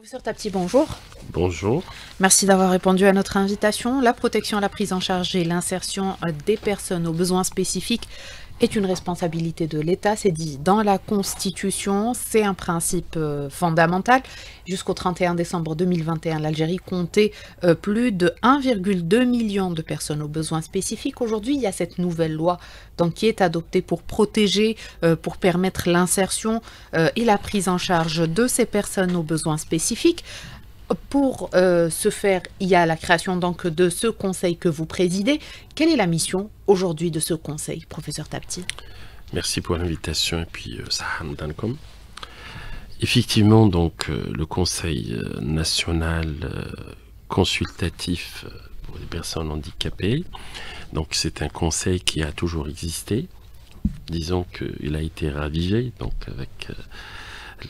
Professeur Tapti, bonjour. Bonjour. Merci d'avoir répondu à notre invitation. La protection, la prise en charge et l'insertion des personnes aux besoins spécifiques est une responsabilité de l'État, c'est dit dans la Constitution, c'est un principe fondamental. Jusqu'au 31 décembre 2021, l'Algérie comptait plus de 1,2 million de personnes aux besoins spécifiques. Aujourd'hui, il y a cette nouvelle loi donc, qui est adoptée pour protéger, pour permettre l'insertion et la prise en charge de ces personnes aux besoins spécifiques. Pour ce faire, il y a la création donc de ce conseil que vous présidez. Quelle est la mission aujourd'hui de ce conseil, professeur Tapti? Merci pour l'invitation et puis Saham Dankom. Effectivement, donc le Conseil national consultatif pour les personnes handicapées, donc c'est un conseil qui a toujours existé. Disons qu'il a été ravivé donc avec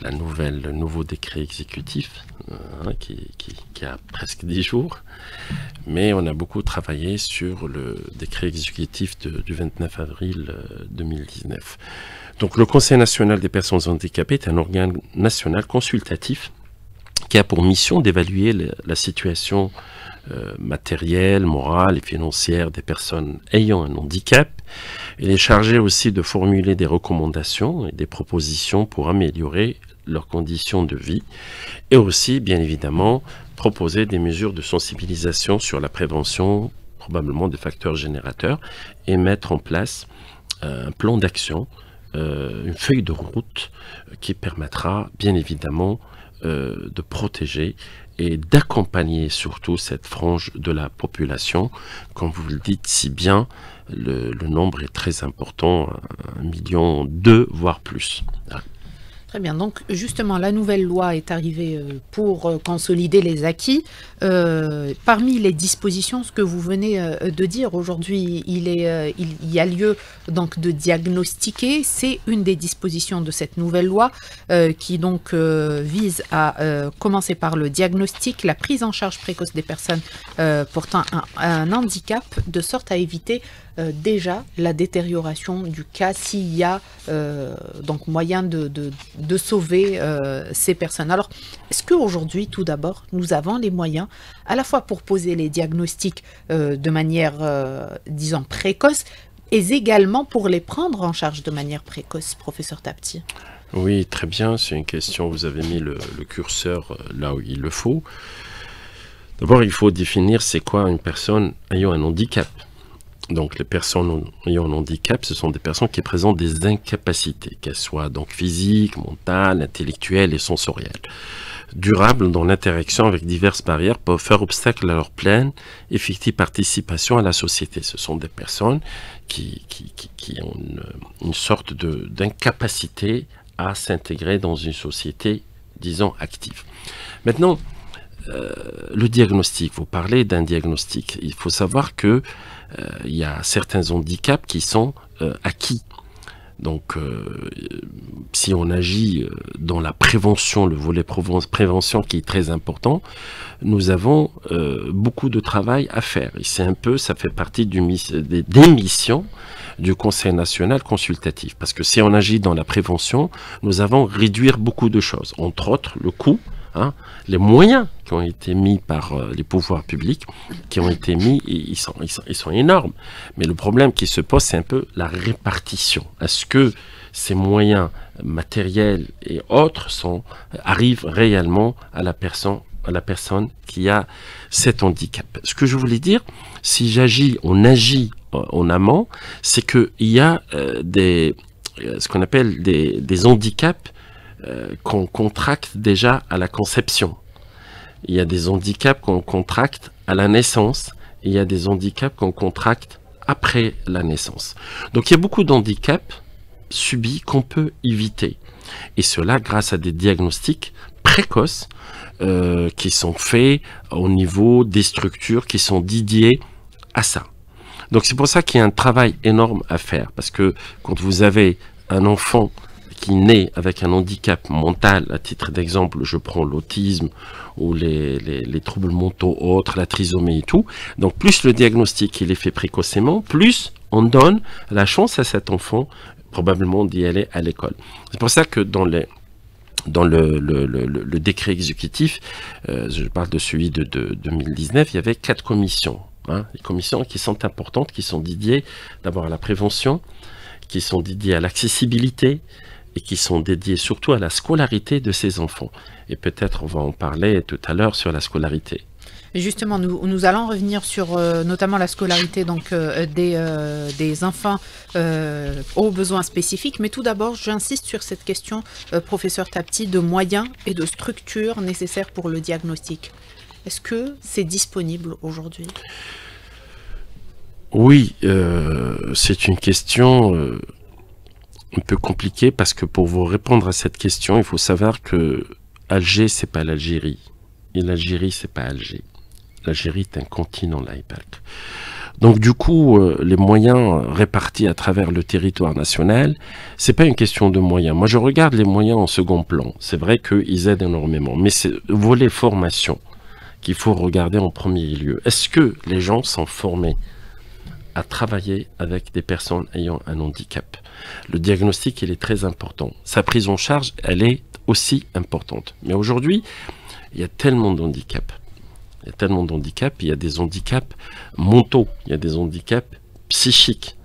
le nouveau décret exécutif qui a presque 10 jours, mais on a beaucoup travaillé sur le décret exécutif du 29 avril 2019. Donc le Conseil national des personnes handicapées est un organe national consultatif qui a pour mission d'évaluer la situation matérielle, morale et financière des personnes ayant un handicap. Il est chargé aussi de formuler des recommandations et des propositions pour améliorer leurs conditions de vie et aussi, bien évidemment, proposer des mesures de sensibilisation sur la prévention, probablement des facteurs générateurs, et mettre en place un plan d'action, une feuille de route qui permettra, bien évidemment, de protéger et d'accompagner surtout cette frange de la population. Comme vous le dites si bien, le nombre est très important, 1,2 million, voire plus. Très bien, donc justement la nouvelle loi est arrivée pour consolider les acquis. Parmi les dispositions, ce que vous venez de dire aujourd'hui, il y a lieu donc de diagnostiquer. C'est une des dispositions de cette nouvelle loi qui donc vise à commencer par le diagnostic, la prise en charge précoce des personnes portant un handicap, de sorte à éviter déjà la détérioration du cas s'il y a donc moyen de sauver ces personnes. Alors, est-ce qu'aujourd'hui, tout d'abord, nous avons les moyens à la fois pour poser les diagnostics de manière, disons, précoce, et également pour les prendre en charge de manière précoce, professeur Tapti? Oui, très bien, c'est une question, vous avez mis le curseur là où il le faut. D'abord, il faut définir c'est quoi une personne ayant un handicap. Donc les personnes ayant un handicap, ce sont des personnes qui présentent des incapacités, qu'elles soient donc physiques, mentales, intellectuelles et sensorielles, durables dans l'interaction avec diverses barrières, peuvent faire obstacle à leur pleine effective participation à la société. Ce sont des personnes qui ont une sorte d'incapacité à s'intégrer dans une société, disons, active. Maintenant, le diagnostic, vous parlez d'un diagnostic. Il faut savoir que il y a certains handicaps qui sont acquis. Donc, si on agit dans la prévention, le volet prévention qui est très important, nous avons beaucoup de travail à faire. Et c'est un peu, ça fait partie des missions du Conseil national consultatif. Parce que si on agit dans la prévention, nous avons réduire beaucoup de choses. Entre autres, le coût. Hein, les moyens qui ont été mis par les pouvoirs publics, qui ont été mis, ils sont énormes. Mais le problème qui se pose, c'est un peu la répartition. Est-ce que ces moyens matériels et autres arrivent réellement à la personne qui a cet handicap? Ce que je voulais dire, si on agit en amont, c'est qu'il y a ce qu'on appelle des handicaps qu'on contracte déjà à la conception. Il y a des handicaps qu'on contracte à la naissance, et il y a des handicaps qu'on contracte après la naissance. Donc il y a beaucoup d'handicaps subis qu'on peut éviter. Et cela grâce à des diagnostics précoces qui sont faits au niveau des structures qui sont dédiées à ça. Donc c'est pour ça qu'il y a un travail énorme à faire. Parce que quand vous avez un enfant qui naît avec un handicap mental, à titre d'exemple, je prends l'autisme ou les troubles mentaux autres, la trisomie et tout. Donc plus le diagnostic il est fait précocement, plus on donne la chance à cet enfant probablement d'y aller à l'école. C'est pour ça que dans dans le décret exécutif, je parle de celui de 2019, il y avait 4 commissions. Hein, les commissions qui sont importantes, qui sont dédiées d'abord à la prévention, qui sont dédiées à l'accessibilité et qui sont dédiées surtout à la scolarité de ces enfants. Et peut-être on va en parler tout à l'heure sur la scolarité. Justement, nous allons revenir sur notamment la scolarité donc, des enfants aux besoins spécifiques. Mais tout d'abord, j'insiste sur cette question, professeur Tapti, de moyens et de structures nécessaires pour le diagnostic. Est-ce que c'est disponible aujourd'hui? Oui, c'est une question un peu compliquée parce que pour vous répondre à cette question, il faut savoir que Alger, c'est pas l'Algérie. Et l'Algérie, c'est pas Alger. L'Algérie est un continent, l'AIPAC. Donc du coup, les moyens répartis à travers le territoire national, c'est pas une question de moyens. Moi, je regarde les moyens en second plan. C'est vrai qu'ils aident énormément, mais c'est volet formation qu'il faut regarder en premier lieu. Est-ce que les gens sont formés à travailler avec des personnes ayant un handicap? Le diagnostic, il est très important. Sa prise en charge, elle est aussi importante. Mais aujourd'hui, il y a tellement de handicaps. Il y a tellement de handicaps. Il y a des handicaps mentaux. Il y a des handicaps psychiques.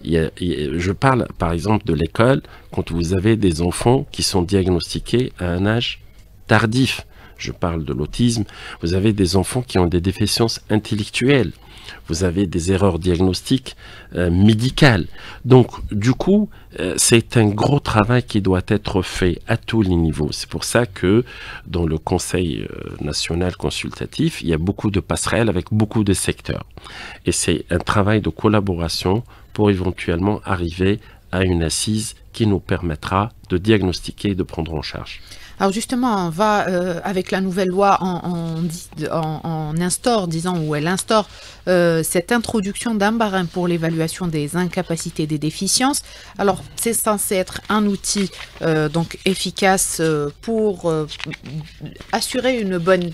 Je parle par exemple de l'école quand vous avez des enfants qui sont diagnostiqués à un âge tardif. Je parle de l'autisme. Vous avez des enfants qui ont des déficiences intellectuelles. Vous avez des erreurs diagnostiques médicales. Donc, du coup, c'est un gros travail qui doit être fait à tous les niveaux. C'est pour ça que dans le Conseil national consultatif, il y a beaucoup de passerelles avec beaucoup de secteurs. Et c'est un travail de collaboration pour éventuellement arriver à une assise qui nous permettra de diagnostiquer et de prendre en charge. Alors justement, on va, avec la nouvelle loi, on instaure, disons, ou elle instaure cette introduction d'un barème pour l'évaluation des incapacités, des déficiences. Alors, c'est censé être un outil donc efficace pour assurer une bonne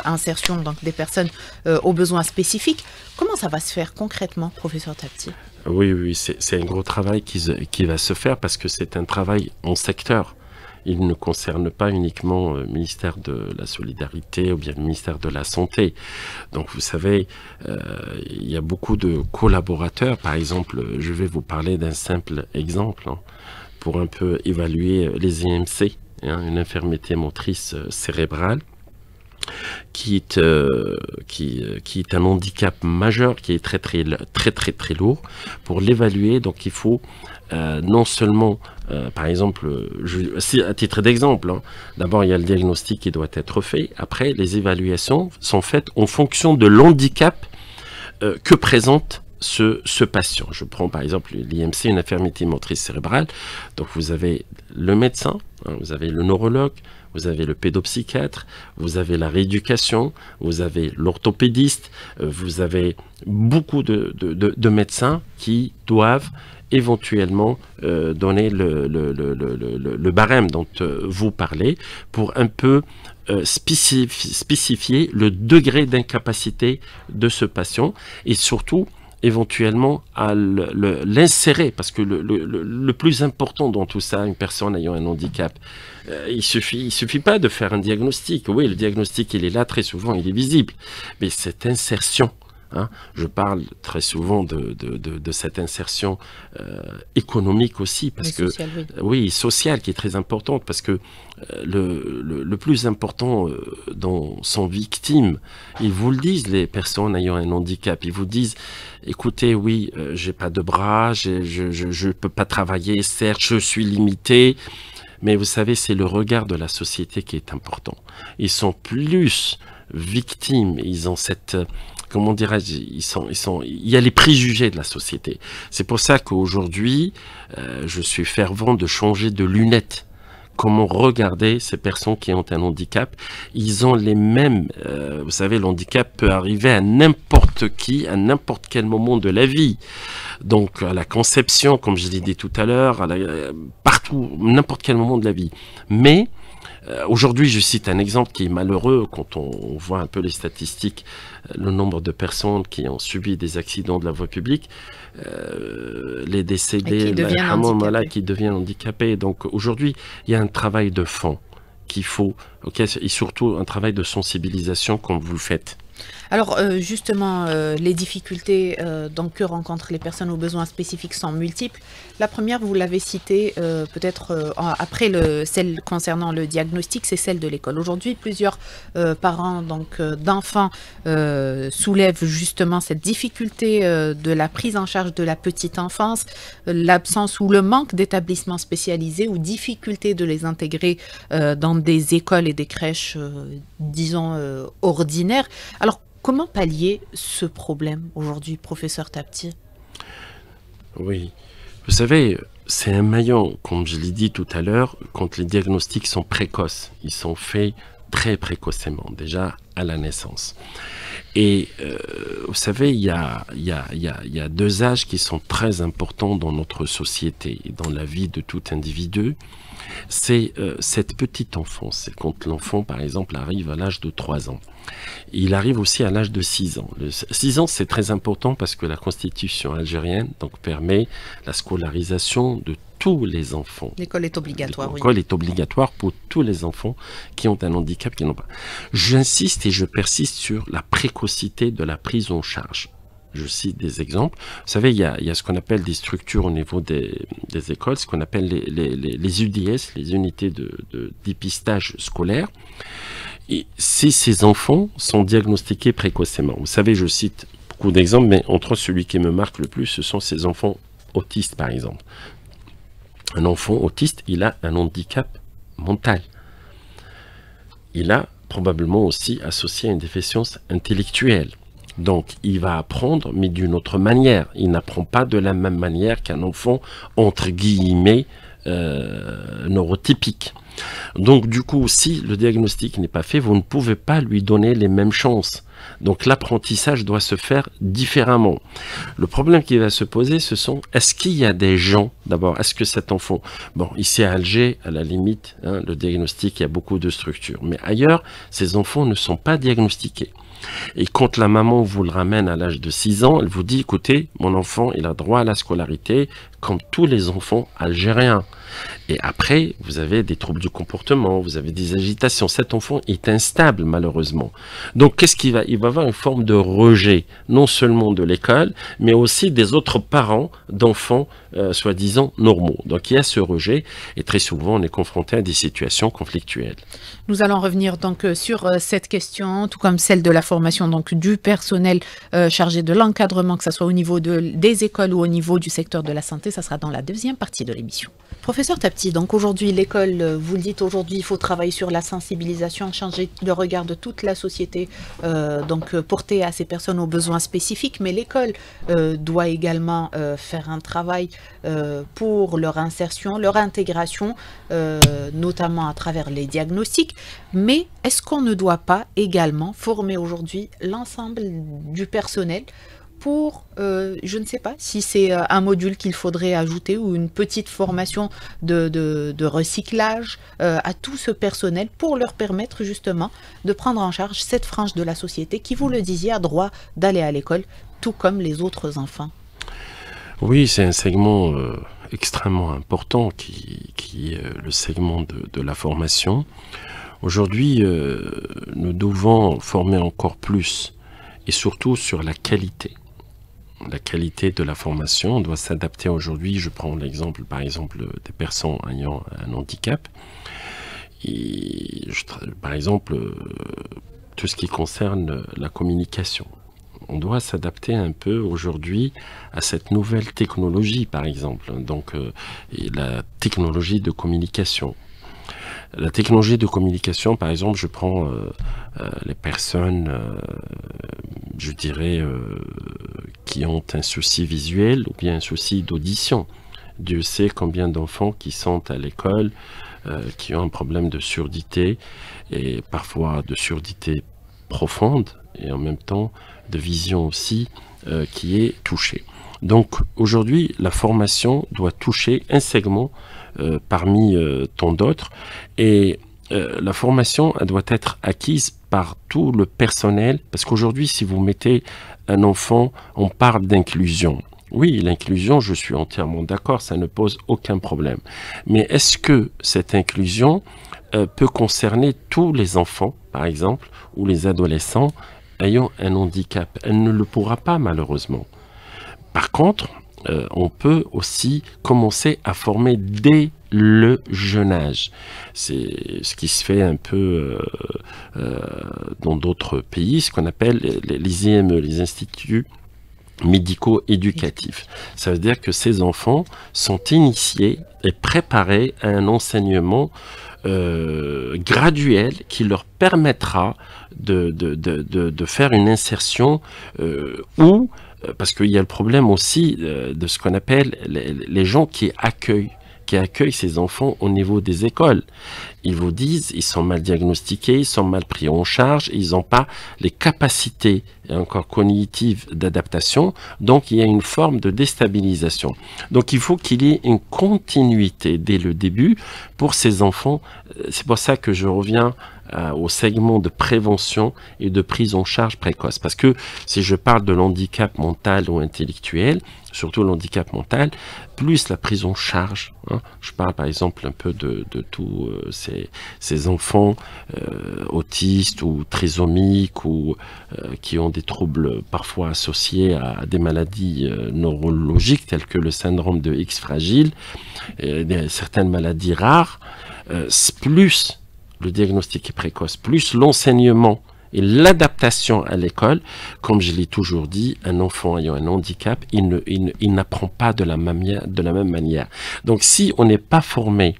insertion donc, des personnes aux besoins spécifiques. Comment ça va se faire concrètement, professeur Tapti? Oui, c'est un gros travail qui va se faire parce que c'est un travail en secteur. Il ne concerne pas uniquement le ministère de la Solidarité ou bien le ministère de la Santé. Donc vous savez, il y a beaucoup de collaborateurs. Par exemple, je vais vous parler d'un simple exemple hein, pour un peu évaluer les IMC, hein, une infirmité motrice cérébrale. Qui est un handicap majeur, qui est très lourd. Pour l'évaluer, donc il faut non seulement, par exemple, à titre d'exemple, hein, d'abord il y a le diagnostic qui doit être fait, après les évaluations sont faites en fonction de l'handicap que présente ce patient. Je prends par exemple l'IMC, une infirmité motrice cérébrale, donc vous avez le médecin, hein, vous avez le neurologue, vous avez le pédopsychiatre, vous avez la rééducation, vous avez l'orthopédiste, vous avez beaucoup de médecins qui doivent éventuellement donner le barème dont vous parlez pour un peu spécifier le degré d'incapacité de ce patient et surtout éventuellement à l'insérer, parce que le plus important dans tout ça, une personne ayant un handicap, il suffit pas de faire un diagnostic. Oui, le diagnostic, il est là, très souvent, il est visible. Mais cette insertion, hein, je parle très souvent de cette insertion économique aussi, parce que sociale, oui, sociale, qui est très importante, parce que le plus important dans son victime, ils vous le disent, les personnes ayant un handicap, ils vous disent, écoutez, oui, j'ai pas de bras, je peux pas travailler, certes, je suis limité, mais vous savez, c'est le regard de la société qui est important. Ils sont plus victimes, ils ont cette... Comment dirais-je, il y a les préjugés de la société. C'est pour ça qu'aujourd'hui, je suis fervent de changer de lunettes. Comment regarder ces personnes qui ont un handicap? Ils ont les mêmes... vous savez, le handicap peut arriver à n'importe qui, à n'importe quel moment de la vie. Donc, à la conception, comme je l'ai dit tout à l'heure, partout, n'importe quel moment de la vie. Mais... aujourd'hui, je cite un exemple qui est malheureux quand on voit un peu les statistiques, le nombre de personnes qui ont subi des accidents de la voie publique, les décédés, qui deviennent handicapés. Donc aujourd'hui, il y a un travail de fond. qu'il faut, ok, et surtout un travail de sensibilisation comme vous le faites. Alors justement, les difficultés donc, que rencontrent les personnes aux besoins spécifiques sont multiples. La première, vous l'avez citée peut-être après celle concernant le diagnostic, c'est celle de l'école. Aujourd'hui, plusieurs parents donc d'enfants soulèvent justement cette difficulté de la prise en charge de la petite enfance, l'absence ou le manque d'établissements spécialisés ou difficulté de les intégrer dans des écoles et des crèches, disons, ordinaires. Alors, comment pallier ce problème aujourd'hui, professeur Tapti? Oui, vous savez, c'est un maillon, comme je l'ai dit tout à l'heure, quand les diagnostics sont précoces. Ils sont faits très précocement, déjà à la naissance. Et vous savez, il y a deux âges qui sont très importants dans notre société et dans la vie de tout individu. C'est cette petite enfance. C'est quand l'enfant, par exemple, arrive à l'âge de 3 ans. Il arrive aussi à l'âge de 6 ans. 6 ans, c'est très important parce que la constitution algérienne donc, permet la scolarisation de tous les enfants. L'école est obligatoire, oui. L'école est obligatoire pour tous les enfants qui ont un handicap, qui n'ont pas. J'insiste et je persiste sur la précocité de la prise en charge. Je cite des exemples. Vous savez, il y a ce qu'on appelle des structures au niveau des écoles, ce qu'on appelle les UDS, les unités de dépistage scolaire. Et si ces enfants sont diagnostiqués précocement, vous savez, je cite beaucoup d'exemples, mais entre celui qui me marque le plus, ce sont ces enfants autistes, par exemple. Un enfant autiste, il a un handicap mental. Il a probablement aussi associé à une déficience intellectuelle. Donc, il va apprendre, mais d'une autre manière. Il n'apprend pas de la même manière qu'un enfant, entre guillemets, neurotypique. Donc, du coup, si le diagnostic n'est pas fait, vous ne pouvez pas lui donner les mêmes chances. Donc, l'apprentissage doit se faire différemment. Le problème qui va se poser, ce sont, est-ce qu'il y a des gens, d'abord, est-ce que cet enfant, bon, ici à Alger, à la limite, hein, le diagnostic, il y a beaucoup de structures. Mais ailleurs, ces enfants ne sont pas diagnostiqués. Et quand la maman vous le ramène à l'âge de 6 ans, elle vous dit, écoutez, mon enfant, il a droit à la scolarité comme tous les enfants algériens. Et après, vous avez des troubles du comportement, vous avez des agitations. Cet enfant est instable, malheureusement. Donc, qu'est-ce qu'il va? Il va avoir une forme de rejet, non seulement de l'école, mais aussi des autres parents d'enfants, soi-disant, normaux. Donc, il y a ce rejet, et très souvent, on est confronté à des situations conflictuelles. Nous allons revenir donc sur cette question, tout comme celle de la formation donc, du personnel chargé de l'encadrement, que ce soit au niveau des écoles ou au niveau du secteur de la santé. Ça sera dans la deuxième partie de l'émission. Professeur Tapti, donc aujourd'hui l'école, vous le dites aujourd'hui, il faut travailler sur la sensibilisation, changer le regard de toute la société, donc porter à ces personnes aux besoins spécifiques, mais l'école doit également faire un travail pour leur insertion, leur intégration, notamment à travers les diagnostics. Mais est-ce qu'on ne doit pas également former aujourd'hui l'ensemble du personnel pour, je ne sais pas si c'est un module qu'il faudrait ajouter ou une petite formation de recyclage à tout ce personnel pour leur permettre justement de prendre en charge cette frange de la société qui, vous le disiez, a droit d'aller à l'école, tout comme les autres enfants. Oui, c'est un segment extrêmement important qui est le segment de la formation. Aujourd'hui, nous devons former encore plus et surtout sur la qualité. La qualité de la formation doit s'adapter aujourd'hui. Je prends l'exemple, par exemple, des personnes ayant un handicap. Et par exemple, tout ce qui concerne la communication. On doit s'adapter un peu aujourd'hui à cette nouvelle technologie, par exemple. Donc, et la technologie de communication. La technologie de communication, par exemple, je prends les personnes, je dirais, qui ont un souci visuel ou bien un souci d'audition. Dieu sait combien d'enfants qui sont à l'école, qui ont un problème de surdité, et parfois de surdité profonde, et en même temps de vision aussi, qui est touchée. Donc aujourd'hui, la formation doit toucher un segment parmi tant d'autres, et la formation elle doit être acquise par tout le personnel, parce qu'aujourd'hui, si vous mettez un enfant, on parle d'inclusion. Oui, l'inclusion, je suis entièrement d'accord, ça ne pose aucun problème. Mais est-ce que cette inclusion peut concerner tous les enfants, par exemple, ou les adolescents ayant un handicap. Elle ne le pourra pas, malheureusement. Par contre, on peut aussi commencer à former dès le jeune âge. C'est ce qui se fait un peu dans d'autres pays, ce qu'on appelle les IME, les instituts médico-éducatifs. Ça veut dire que ces enfants sont initiés et préparés à un enseignement graduel qui leur permettra de faire une insertion où, parce qu'il y a le problème aussi de ce qu'on appelle les gens qui accueillent ces enfants au niveau des écoles. Ils vous disent, ils sont mal diagnostiqués, ils sont mal pris en charge, ils n'ont pas les capacités encore cognitives d'adaptation, donc il y a une forme de déstabilisation. Donc il faut qu'il y ait une continuité dès le début pour ces enfants. C'est pour ça que je reviens au segment de prévention et de prise en charge précoce. Parce que si je parle de l'handicap mental ou intellectuel, surtout l'handicap mental, plus la prise en charge, hein, je parle par exemple un peu de tous ces enfants autistes ou trisomiques ou qui ont des troubles parfois associés à des maladies neurologiques telles que le syndrome de X fragile, certaines maladies rares, plus le diagnostic est précoce, plus l'enseignement et l'adaptation à l'école, comme je l'ai toujours dit, un enfant ayant un handicap, il n'apprend pas de la même manière. Donc si on n'est pas formé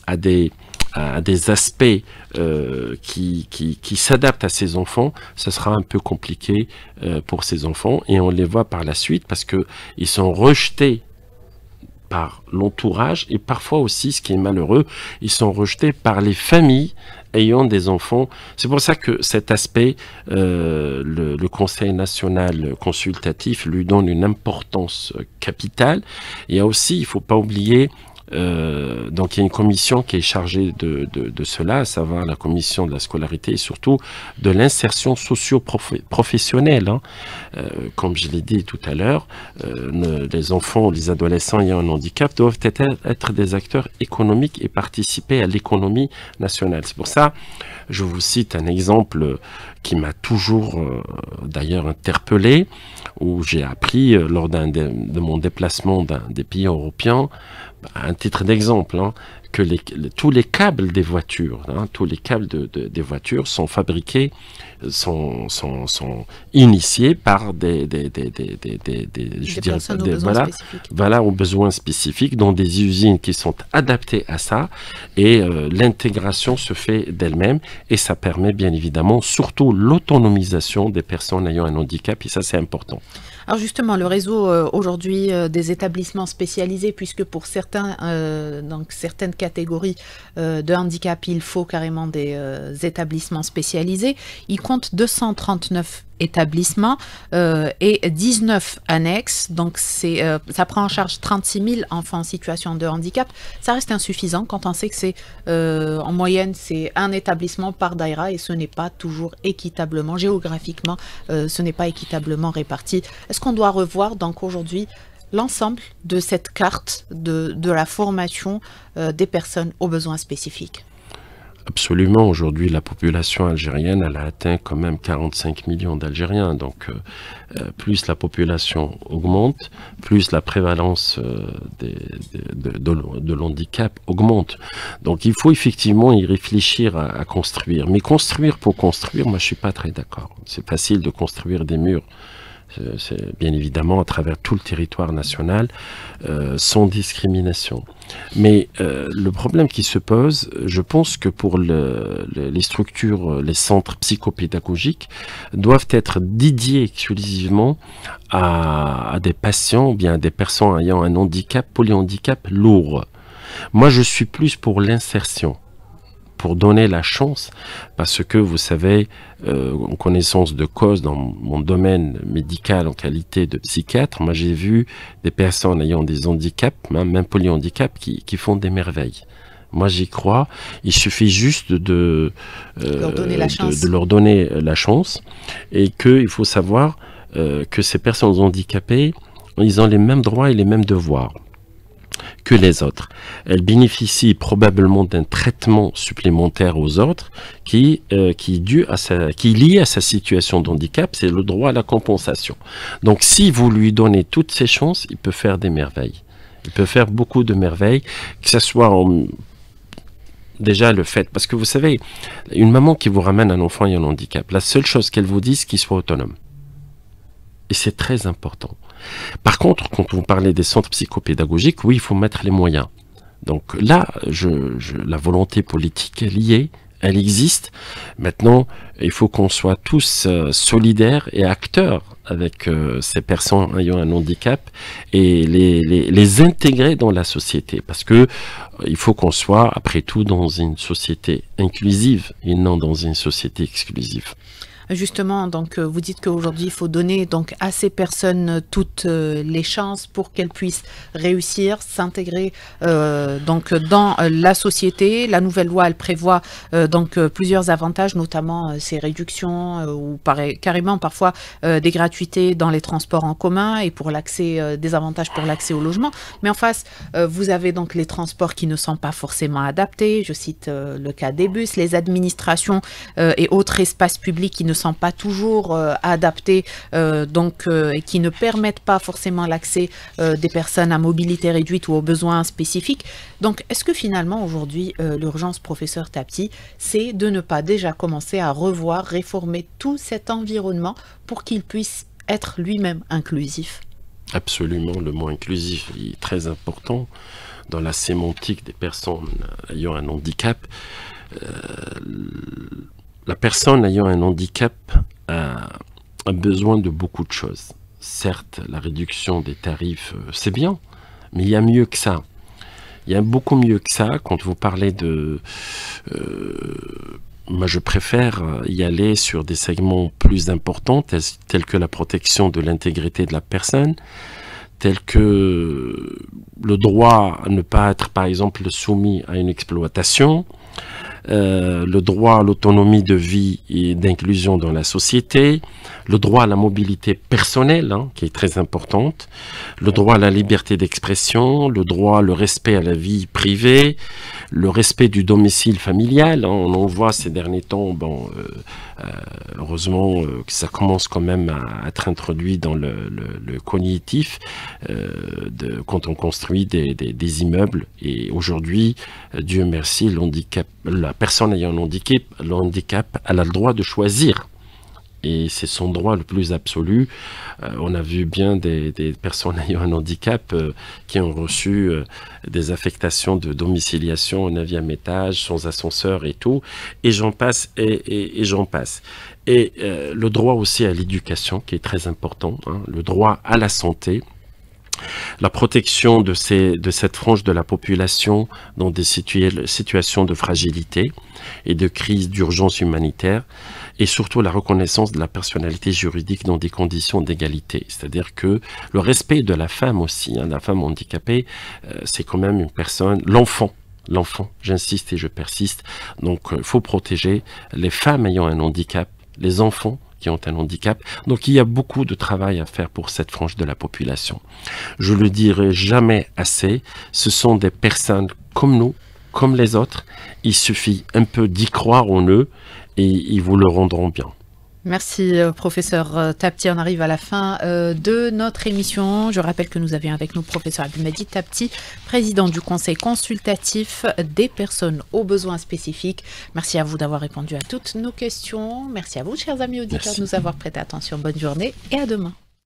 à des aspects qui s'adaptent à ces enfants, ce sera un peu compliqué pour ces enfants, et on les voit par la suite parce qu'ils sont rejetés par l'entourage, et parfois aussi, ce qui est malheureux, ils sont rejetés par les familles ayant des enfants. C'est pour ça que cet aspect, le Conseil national consultatif lui donne une importance capitale. Il y a aussi, il ne faut pas oublier, donc il y a une commission qui est chargée de cela, à savoir la commission de la scolarité et surtout de l'insertion socio-professionnelle. Hein. Comme je l'ai dit tout à l'heure, les enfants, les adolescents ayant un handicap doivent être des acteurs économiques et participer à l'économie nationale. C'est pour ça, je vous cite un exemple qui m'a toujours d'ailleurs interpellé, où j'ai appris lors de mon déplacement d'un des pays européens, à un titre d'exemple, hein, que tous les câbles des voitures, hein, tous les câbles des voitures sont fabriqués, sont initiés par des personnes aux besoins spécifiques. Voilà, aux besoins spécifiques, dans des usines qui sont adaptées à ça, et l'intégration se fait d'elle-même, et ça permet bien évidemment surtout l'autonomisation des personnes ayant un handicap, et ça c'est important. Alors justement, le réseau aujourd'hui des établissements spécialisés, puisque pour certains, donc certaines catégories de handicap, il faut carrément des établissements spécialisés, il compte 239 établissements et 19 annexes, donc ça prend en charge 36 000 enfants en situation de handicap. Ça reste insuffisant quand on sait que c'est en moyenne c'est un établissement par daïra, et ce n'est pas toujours équitablement, géographiquement, ce n'est pas équitablement réparti. Est-ce qu'on doit revoir donc aujourd'hui l'ensemble de cette carte de la formation des personnes aux besoins spécifiques? Absolument. Aujourd'hui, la population algérienne, elle a atteint quand même 45 millions d'Algériens. Donc, plus la population augmente, plus la prévalence de l'handicap augmente. Donc, il faut effectivement y réfléchir à construire. Mais construire pour construire, moi, je suis pas très d'accord. C'est facile de construire des murs. C'est bien évidemment à travers tout le territoire national, sans discrimination. Mais le problème qui se pose, je pense que pour les structures, les centres psychopédagogiques doivent être dédiés exclusivement à des patients, ou bien à des personnes ayant un handicap, polyhandicap lourd. Moi, je suis plus pour l'insertion, pour donner la chance, parce que vous savez, en connaissance de cause dans mon domaine médical en qualité de psychiatre, moi j'ai vu des personnes ayant des handicaps, même polyhandicaps, qui font des merveilles. Moi j'y crois, il suffit juste de leur donner la chance, et qu'il faut savoir que ces personnes handicapées, ils ont les mêmes droits et les mêmes devoirs que les autres. Elle bénéficie probablement d'un traitement supplémentaire aux autres qui est lié à sa situation de handicap, c'est le droit à la compensation. Donc si vous lui donnez toutes ses chances, il peut faire des merveilles. Il peut faire beaucoup de merveilles, que ce soit déjà le fait, parce que vous savez, une maman qui vous ramène un enfant ayant un handicap, la seule chose qu'elle vous dit, c'est qu'il soit autonome. Et c'est très important. Par contre, quand vous parlez des centres psychopédagogiques, oui, il faut mettre les moyens. Donc là, la volonté politique est liée, elle existe. Maintenant, il faut qu'on soit tous solidaires et acteurs avec ces personnes ayant un handicap et les intégrer dans la société. Parce que il faut qu'on soit, après tout, dans une société inclusive et non dans une société exclusive. Justement, donc vous dites qu'aujourd'hui, il faut donner donc à ces personnes toutes les chances pour qu'elles puissent réussir, s'intégrer donc dans la société. La nouvelle loi, elle prévoit donc plusieurs avantages, notamment ces réductions ou carrément parfois des gratuités dans les transports en commun et pour l'accès, des avantages pour l'accès au logement. Mais en face, vous avez donc les transports qui ne sont pas forcément adaptés. Je cite le cas des bus, les administrations et autres espaces publics qui ne sont pas toujours adaptés et qui ne permettent pas forcément l'accès des personnes à mobilité réduite ou aux besoins spécifiques. Donc, est-ce que finalement, aujourd'hui, l'urgence, professeur Tapti, c'est de ne pas déjà commencer à revoir, réformer tout cet environnement pour qu'il puisse être lui-même inclusif? Absolument, le mot inclusif est très important dans la sémantique des personnes ayant un handicap. La personne ayant un handicap a besoin de beaucoup de choses. Certes, la réduction des tarifs, c'est bien, mais il y a mieux que ça. Il y a beaucoup mieux que ça. Quand vous parlez de... moi, je préfère y aller sur des segments plus importants, tels que la protection de l'intégrité de la personne, tels que le droit à ne pas être, par exemple, soumis à une exploitation, le droit à l'autonomie de vie et d'inclusion dans la société, le droit à la mobilité personnelle, qui est très importante, le droit à la liberté d'expression, le droit, le respect à la vie privée, le respect du domicile familial. On en voit ces derniers temps, heureusement que ça commence quand même à être introduit dans le cognitif quand on construit des immeubles. Et aujourd'hui, Dieu merci, la personne ayant le handicap, elle a le droit de choisir. Et c'est son droit le plus absolu. On a vu bien des personnes ayant un handicap qui ont reçu des affectations de domiciliation au 9e étage, sans ascenseur et tout. Et j'en passe, et j'en passe. Et le droit aussi à l'éducation, qui est très important, le droit à la santé. La protection de cette frange de la population dans des situations de fragilité et de crise d'urgence humanitaire, et surtout la reconnaissance de la personnalité juridique dans des conditions d'égalité. C'est-à-dire que le respect de la femme aussi, la femme handicapée, c'est quand même une personne, l'enfant, j'insiste et je persiste, donc il faut protéger les femmes ayant un handicap, les enfants qui ont un handicap. Donc il y a beaucoup de travail à faire pour cette frange de la population. Je le dirai jamais assez, ce sont des personnes comme nous, comme les autres. Il suffit un peu d'y croire en eux et ils vous le rendront bien. Merci professeur Tapti, on arrive à la fin de notre émission. Je rappelle que nous avions avec nous professeur Abdelmajid Tapti, président du conseil consultatif des personnes aux besoins spécifiques. Merci à vous d'avoir répondu à toutes nos questions. Merci à vous chers amis auditeurs de nous avoir prêté attention. Bonne journée et à demain.